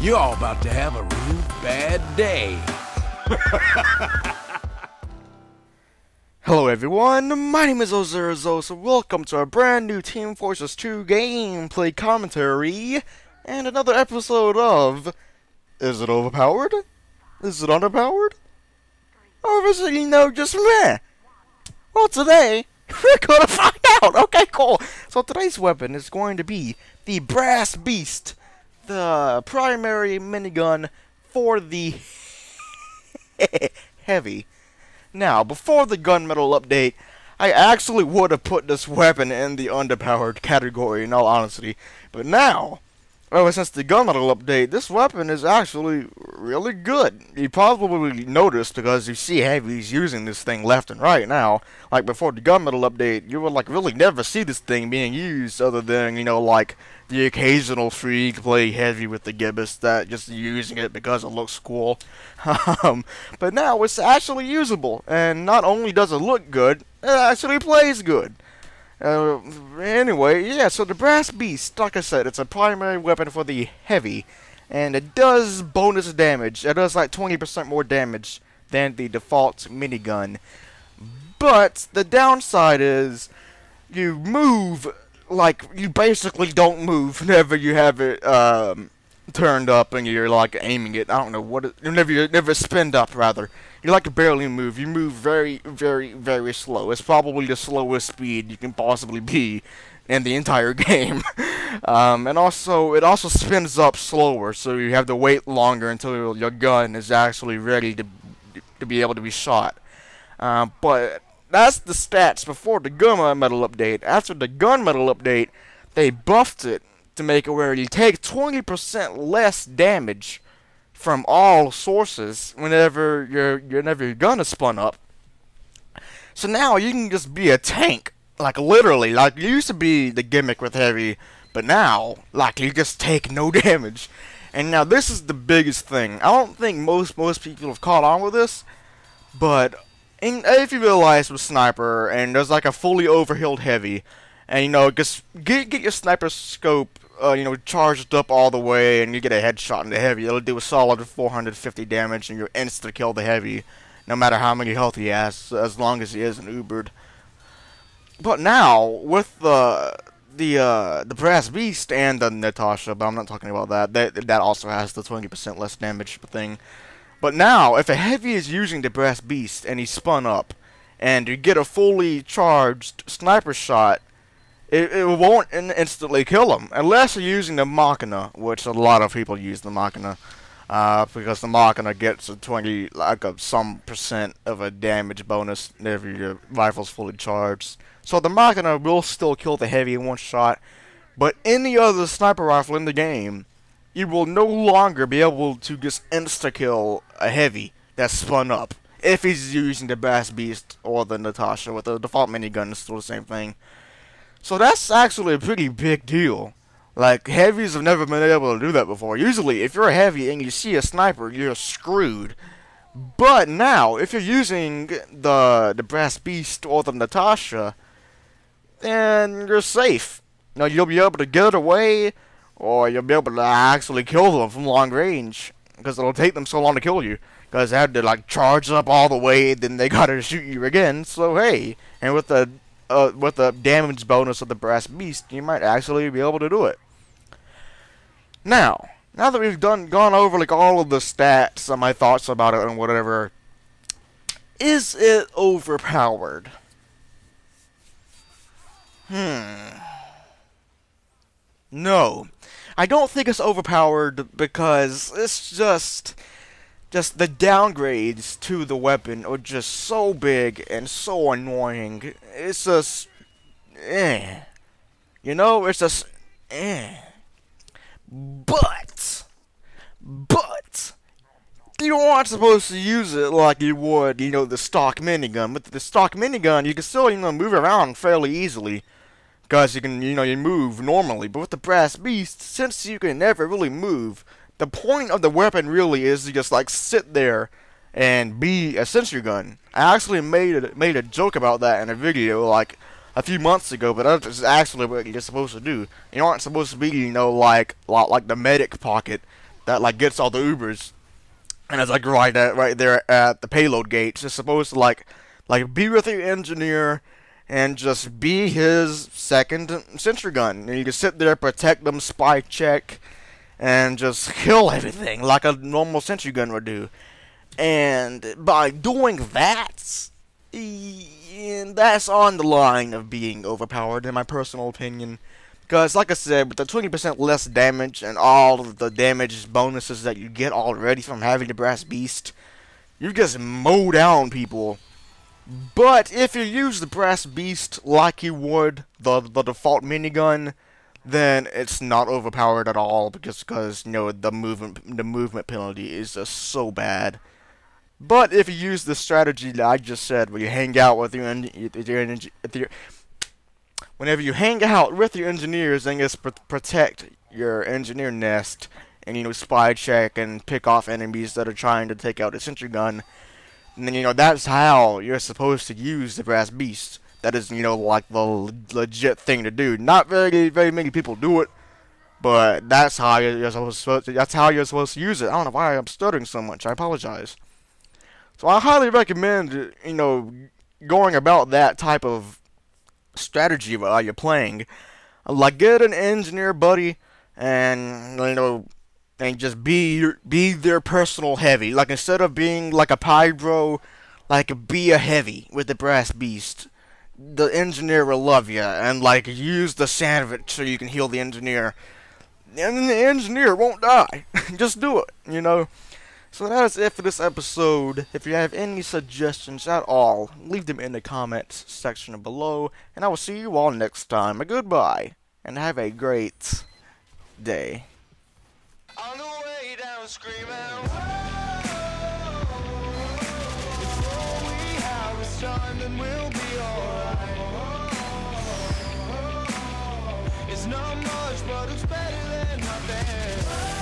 You're all about to have a real bad day. Hello everyone, my name is Ozerzo, so welcome to a brand new Team Fortress 2 gameplay commentary, and another episode of... Is it overpowered? Is it underpowered? Or is it, just meh? Well, today, we're gonna find out! Okay, cool! So today's weapon is going to be the Brass Beast, the primary minigun for the heavy. Now, before the gunmetal update, I actually would have put this weapon in the underpowered category, in all honesty. But now, ever since the gunmetal update, this weapon is actually really good. You probably noticed because you see heavies using this thing left and right now. Like before the gunmetal update, you would really never see this thing being used other than, like the occasional free play heavy with the gibbous that just using it because it looks cool. But now it's actually usable, and not only does it look good, it actually plays good. Anyway, yeah, so the Brass Beast, like I said, it's a primary weapon for the heavy, and it does bonus damage. It does like 20% more damage than the default minigun. But the downside is you move, you basically don't move whenever you have it turned up and you're aiming it. I don't know what it, you never spin up rather. You barely move. You move very, very, very slow. It's probably the slowest speed you can possibly be in the entire game. And also, it also spins up slower, so you have to wait longer until your gun is actually ready to be able to be shot. But that's the stats before the gunmetal update. After the gunmetal update, they buffed it to make it where you take 20% less damage from all sources whenever your gun is spun up. So now you can just be a tank, literally. It used to be the gimmick with heavy, but now you just take no damage. And now this is the biggest thing. I don't think most people have caught on with this, but if you realize with sniper and there's a fully overhealed heavy, and just get your sniper scope charged up all the way, and you get a headshot in the heavy, it'll do a solid 450 damage, and you insta kill the heavy, no matter how many health he has, as long as he isn't ubered. But now with the Brass Beast and the Natasha, but I'm not talking about that. That also has the 20% less damage thing. But now, if a heavy is using the Brass Beast and he's spun up, and you get a fully charged sniper shot, it won't instantly kill him, unless you're using the Machina, which a lot of people use the Machina, because the Machina gets some percent of a damage bonus whenever your rifle's fully charged. So the Machina will still kill the heavy in one shot, but any other sniper rifle in the game, you will no longer be able to just insta-kill a heavy that's spun up, if he's using the Brass Beast or the Natasha. With the default minigun, it's still the same thing. So that's actually a pretty big deal. Heavies have never been able to do that before. Usually, if you're a heavy and you see a sniper, you're screwed. But now, if you're using the Brass Beast or the Natasha, then you're safe. You'll be able to get away, or you'll be able to actually kill them from long range, because it'll take them so long to kill you. Because they had to charge up all the way, then they gotta shoot you again. So hey, and with the damage bonus of the Brass Beast, you might actually be able to do it. Now that we've gone over all of the stats and my thoughts about it and whatever, is it overpowered? No, I don't think it's overpowered, because it's just the downgrades to the weapon are just so big and so annoying. It's just, it's just, But, you aren't supposed to use it like you would, the stock minigun. With the stock minigun, you can still, move around fairly easily, because you can, you move normally. But with the Brass Beast, since you can never really move, the point of the weapon really is to just sit there and be a sentry gun. I actually made a joke about that in a video a few months ago, but that's actually what you're supposed to do. You aren't supposed to be, you know, like the medic pocket that like gets all the Ubers, and it's like right there at the payload gates. You're supposed to like be with your engineer and just be his second sentry gun. And you can sit there, protect them, spy check, and just kill everything like a normal sentry gun would do. And by doing that, that's on the line of being overpowered, in my personal opinion. Because, like I said, with the 20% less damage and all of the damage bonuses that you get already from having the Brass Beast, you just mow down people. But if you use the Brass Beast like you would the default minigun, then it's not overpowered at all, because you know, the movement penalty is just so bad. But if you use the strategy that I just said, where you hang out with whenever you hang out with your engineers and just protect your engineer nest, and you know, spy check and pick off enemies that are trying to take out a sentry gun, and then, you know, that's how you're supposed to use the Brass Beast. That is, you know, like the legit thing to do. Not very many people do it, but that's how you're supposed to use it. I don't know why I'm stuttering so much. I apologize. So I highly recommend, you know, going about that type of strategy while you're playing. Like, get an engineer buddy, and you know, and just be their personal heavy. Like, instead of being like a pyro, like, be a heavy with the Brass Beast. The engineer will love you, and like, use the sandwich so you can heal the engineer, and the engineer won't die. Just do it, you know. So that is it for this episode. If you have any suggestions at all, leave them in the comments section below, and I will see you all next time. Goodbye, and have a great day. On the way down screaming, before we have a son, then we'll be alright. It's not much, but it's better than nothing.